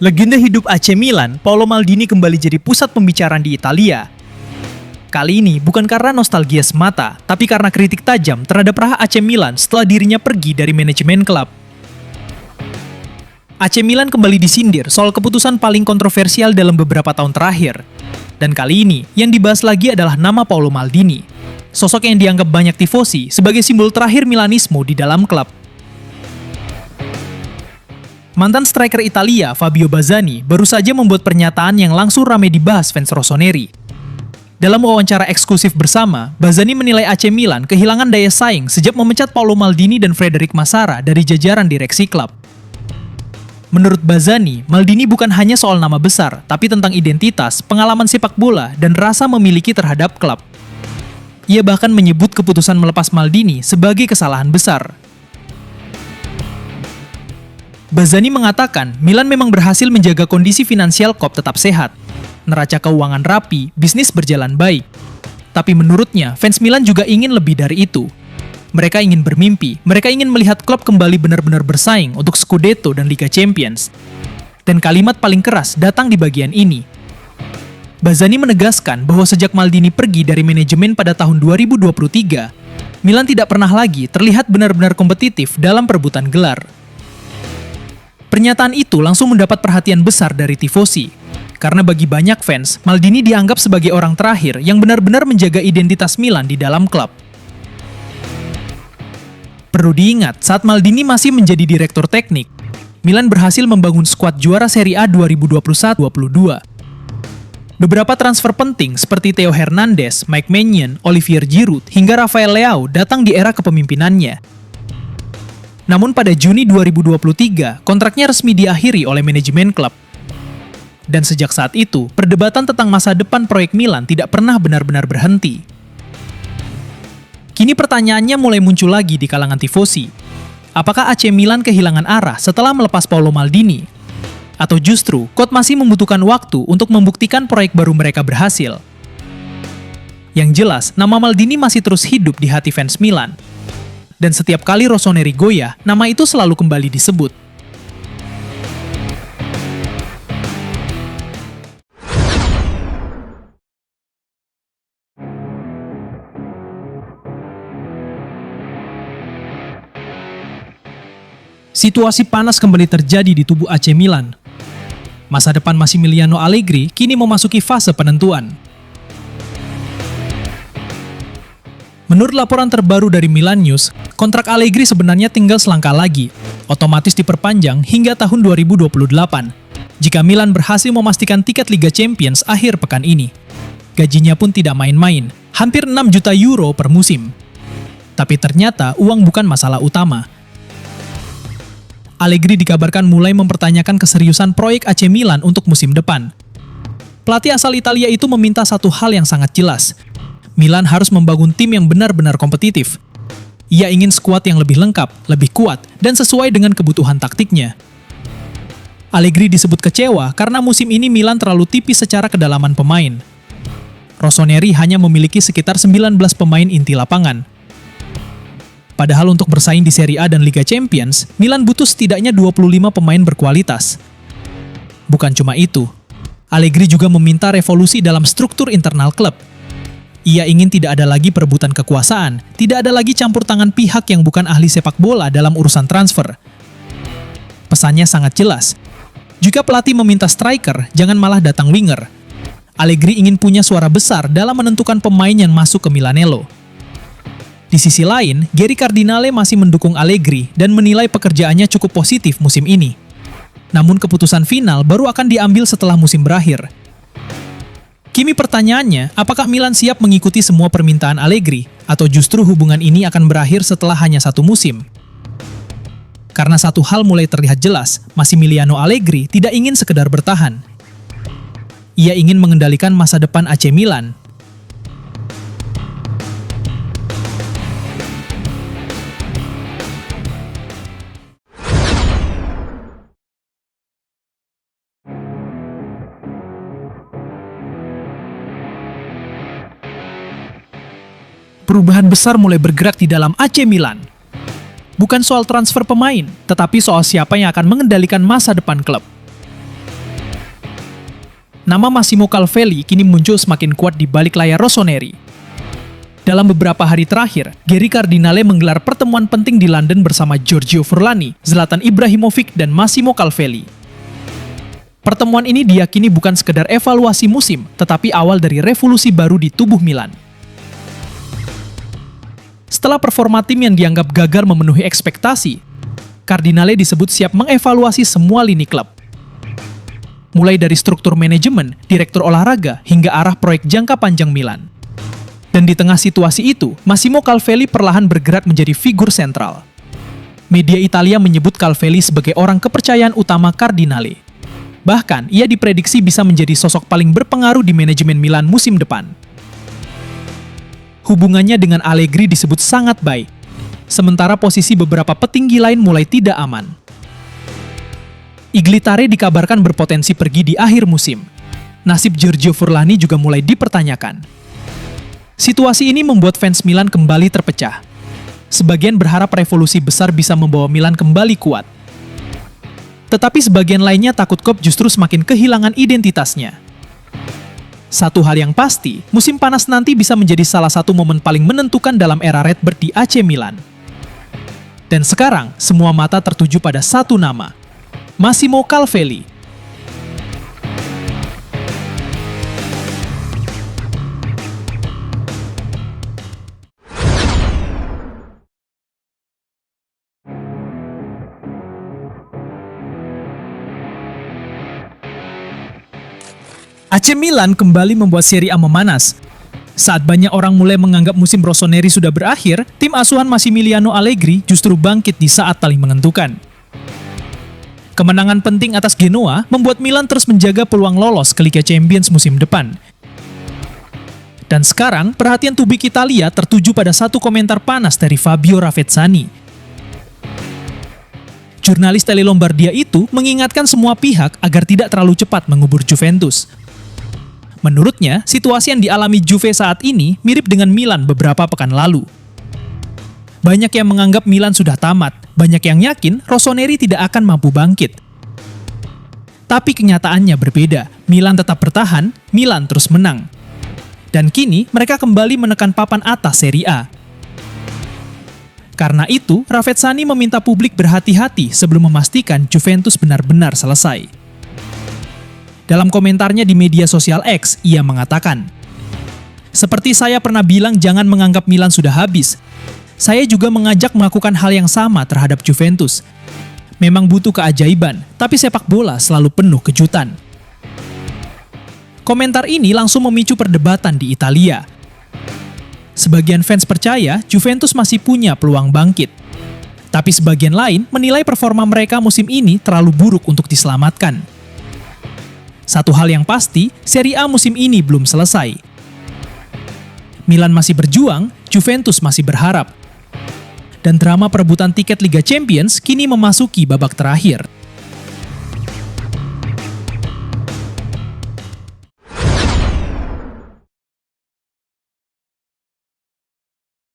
Legenda hidup AC Milan, Paolo Maldini kembali jadi pusat pembicaraan di Italia. Kali ini bukan karena nostalgia semata, tapi karena kritik tajam terhadap raha AC Milan setelah dirinya pergi dari manajemen klub. AC Milan kembali disindir soal keputusan paling kontroversial dalam beberapa tahun terakhir. Dan kali ini, yang dibahas lagi adalah nama Paolo Maldini, sosok yang dianggap banyak tifosi sebagai simbol terakhir Milanismo di dalam klub. Mantan striker Italia, Fabio Bazzani, baru saja membuat pernyataan yang langsung ramai dibahas fans rossoneri. Dalam wawancara eksklusif bersama, Bazzani menilai AC Milan kehilangan daya saing sejak memecat Paolo Maldini dan Frederic Massara dari jajaran direksi klub. Menurut Bazzani, Maldini bukan hanya soal nama besar, tapi tentang identitas, pengalaman sepak bola, dan rasa memiliki terhadap klub. Ia bahkan menyebut keputusan melepas Maldini sebagai kesalahan besar. Bazzani mengatakan Milan memang berhasil menjaga kondisi finansial klub tetap sehat, neraca keuangan rapi, bisnis berjalan baik. Tapi menurutnya, fans Milan juga ingin lebih dari itu. Mereka ingin bermimpi, mereka ingin melihat klub kembali benar-benar bersaing untuk Scudetto dan Liga Champions. Dan kalimat paling keras datang di bagian ini. Bazzani menegaskan bahwa sejak Maldini pergi dari manajemen pada tahun 2023, Milan tidak pernah lagi terlihat benar-benar kompetitif dalam perebutan gelar. Pernyataan itu langsung mendapat perhatian besar dari tifosi, karena bagi banyak fans, Maldini dianggap sebagai orang terakhir yang benar-benar menjaga identitas Milan di dalam klub. Perlu diingat, saat Maldini masih menjadi direktur teknik, Milan berhasil membangun skuad juara Serie A 2021-22. Beberapa transfer penting seperti Theo Hernandez, Mike Maignan, Olivier Giroud, hingga Rafael Leao datang di era kepemimpinannya. Namun pada Juni 2023, kontraknya resmi diakhiri oleh manajemen klub. Dan sejak saat itu, perdebatan tentang masa depan proyek Milan tidak pernah benar-benar berhenti. Kini pertanyaannya mulai muncul lagi di kalangan tifosi. Apakah AC Milan kehilangan arah setelah melepas Paolo Maldini? Atau justru, klub masih membutuhkan waktu untuk membuktikan proyek baru mereka berhasil? Yang jelas, nama Maldini masih terus hidup di hati fans Milan. Dan setiap kali rossoneri goyah, nama itu selalu kembali disebut. Situasi panas kembali terjadi di tubuh AC Milan. Masa depan Massimiliano Allegri kini memasuki fase penentuan. Menurut laporan terbaru dari Milan News, kontrak Allegri sebenarnya tinggal selangkah lagi, otomatis diperpanjang hingga tahun 2028, jika Milan berhasil memastikan tiket Liga Champions akhir pekan ini. Gajinya pun tidak main-main, hampir 6 juta euro per musim. Tapi ternyata uang bukan masalah utama. Allegri dikabarkan mulai mempertanyakan keseriusan proyek AC Milan untuk musim depan. Pelatih asal Italia itu meminta satu hal yang sangat jelas. Milan harus membangun tim yang benar-benar kompetitif. Ia ingin skuad yang lebih lengkap, lebih kuat, dan sesuai dengan kebutuhan taktiknya. Allegri disebut kecewa karena musim ini Milan terlalu tipis secara kedalaman pemain. Rossoneri hanya memiliki sekitar 19 pemain inti lapangan. Padahal untuk bersaing di Serie A dan Liga Champions, Milan butuh setidaknya 25 pemain berkualitas. Bukan cuma itu, Allegri juga meminta revolusi dalam struktur internal klub. Ia ingin tidak ada lagi perebutan kekuasaan, tidak ada lagi campur tangan pihak yang bukan ahli sepak bola dalam urusan transfer. Pesannya sangat jelas. Jika pelatih meminta striker, jangan malah datang winger. Allegri ingin punya suara besar dalam menentukan pemain yang masuk ke Milanello. Di sisi lain, Geri Cardinale masih mendukung Allegri dan menilai pekerjaannya cukup positif musim ini. Namun keputusan final baru akan diambil setelah musim berakhir. Kini pertanyaannya, apakah Milan siap mengikuti semua permintaan Allegri, atau justru hubungan ini akan berakhir setelah hanya satu musim? Karena satu hal mulai terlihat jelas, Massimiliano Allegri tidak ingin sekedar bertahan. Ia ingin mengendalikan masa depan AC Milan. Perubahan besar mulai bergerak di dalam AC Milan. Bukan soal transfer pemain, tetapi soal siapa yang akan mengendalikan masa depan klub. nama Massimo Calvelli kini muncul semakin kuat di balik layar Rossoneri. Dalam beberapa hari terakhir, Geri Cardinale menggelar pertemuan penting di London bersama Giorgio Furlani, Zlatan Ibrahimovic, dan Massimo Calvelli. Pertemuan ini diyakini bukan sekedar evaluasi musim, tetapi awal dari revolusi baru di tubuh Milan. Setelah performa tim yang dianggap gagal memenuhi ekspektasi, Cardinale disebut siap mengevaluasi semua lini klub. Mulai dari struktur manajemen, direktur olahraga, hingga arah proyek jangka panjang Milan. Dan di tengah situasi itu, Massimo Calvelli perlahan bergerak menjadi figur sentral. Media Italia menyebut Calvelli sebagai orang kepercayaan utama Cardinale. Bahkan, ia diprediksi bisa menjadi sosok paling berpengaruh di manajemen Milan musim depan. Hubungannya dengan Allegri disebut sangat baik, sementara posisi beberapa petinggi lain mulai tidak aman. Iglitare dikabarkan berpotensi pergi di akhir musim. Nasib Giorgio Furlani juga mulai dipertanyakan. Situasi ini membuat fans Milan kembali terpecah. Sebagian berharap revolusi besar bisa membawa Milan kembali kuat. Tetapi sebagian lainnya takut klub justru semakin kehilangan identitasnya. Satu hal yang pasti, musim panas nanti bisa menjadi salah satu momen paling menentukan dalam era Redbird di AC Milan. Dan sekarang, semua mata tertuju pada satu nama, Massimo Calvelli. AC Milan kembali membuat Serie A memanas. Saat banyak orang mulai menganggap musim Rossoneri sudah berakhir, tim asuhan Massimiliano Allegri justru bangkit di saat paling menentukan. Kemenangan penting atas Genoa membuat Milan terus menjaga peluang lolos ke Liga Champions musim depan. Dan sekarang, perhatian publik Italia tertuju pada satu komentar panas dari Fabio Ravezzani. Jurnalis Tele Lombardia itu mengingatkan semua pihak agar tidak terlalu cepat mengubur Juventus. Menurutnya, situasi yang dialami Juve saat ini mirip dengan Milan beberapa pekan lalu. Banyak yang menganggap Milan sudah tamat, banyak yang yakin Rossoneri tidak akan mampu bangkit. Tapi kenyataannya berbeda, Milan tetap bertahan, Milan terus menang. Dan kini mereka kembali menekan papan atas Serie A. Karena itu, Ravezzani meminta publik berhati-hati sebelum memastikan Juventus benar-benar selesai. Dalam komentarnya di media sosial X, ia mengatakan, "Seperti saya pernah bilang jangan menganggap Milan sudah habis. Saya juga mengajak melakukan hal yang sama terhadap Juventus. Memang butuh keajaiban, tapi sepak bola selalu penuh kejutan." Komentar ini langsung memicu perdebatan di Italia. Sebagian fans percaya Juventus masih punya peluang bangkit. Tapi sebagian lain menilai performa mereka musim ini terlalu buruk untuk diselamatkan. Satu hal yang pasti, Serie A musim ini belum selesai. Milan masih berjuang, Juventus masih berharap. Dan drama perebutan tiket Liga Champions kini memasuki babak terakhir.